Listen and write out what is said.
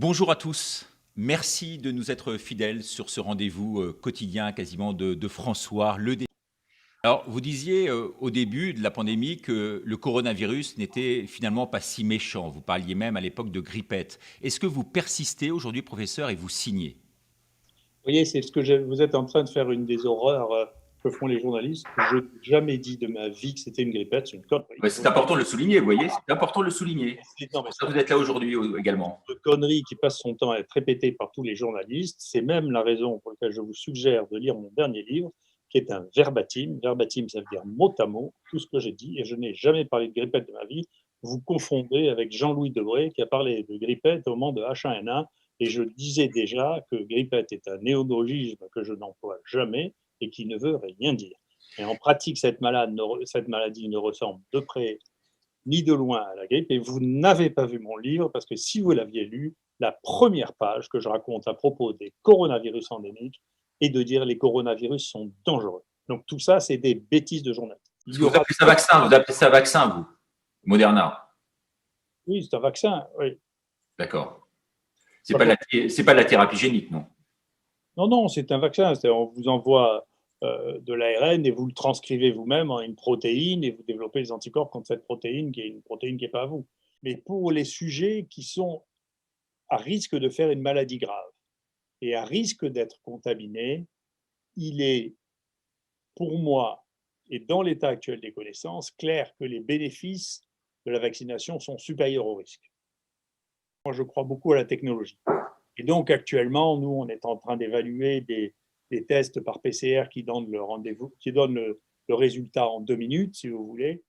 Bonjour à tous. Merci de nous être fidèles sur ce rendez-vous quotidien quasiment de François Le Dé. Alors, vous disiez au début de la pandémie que le coronavirus n'était finalement pas si méchant. Vous parliez même à l'époque de grippette. Est-ce que vous persistez aujourd'hui, professeur, et vous signez? Vous voyez, c'est ce que vous êtes en train de faire une des horreurs que font les journalistes. Je n'ai jamais dit de ma vie que c'était une grippette, c'est une connerie. Ouais, c'est important de le souligner, vous voyez, c'est important de le souligner. Non, C'est mais pour ça c'est que vous êtes là aujourd'hui également. une connerie qui passe son temps à être répétée par tous les journalistes. C'est même la raison pour laquelle je vous suggère de lire mon dernier livre, qui est un verbatim. Verbatim, ça veut dire mot à mot, tout ce que j'ai dit, et je n'ai jamais parlé de grippette de ma vie. Vous confondez avec Jean-Louis Debré, qui a parlé de grippette au moment de H1N1, et je disais déjà que grippette est un néologisme que je n'emploie jamais et qui ne veut rien dire. Et en pratique, cette maladie ne ressemble de près ni de loin à la grippe. Et vous n'avez pas vu mon livre parce que si vous l'aviez lu, la première page que je raconte à propos des coronavirus endémiques est de dire les coronavirus sont dangereux. Donc tout ça, c'est des bêtises de journalistes. Il Est-ce y que vous aura appelez ça vaccin? Vous appelez ça vaccin, vous? Moderna. oui, c'est un vaccin. Oui. D'accord. C'est pas, D'accord. c'est pas de la thérapie génique, non? Non, non, c'est un vaccin. On vous envoie de l'ARN et vous le transcrivez vous-même en une protéine et vous développez des anticorps contre cette protéine qui est une protéine qui n'est pas à vous. Mais pour les sujets qui sont à risque de faire une maladie grave et à risque d'être contaminés, il est, pour moi, et dans l'état actuel des connaissances, clair que les bénéfices de la vaccination sont supérieurs aux risques. Moi, je crois beaucoup à la technologie. Et donc, actuellement, nous, on est en train d'évaluer des tests par PCR qui donnent le rendez-vous, qui donnent le résultat en 2 minutes, si vous voulez.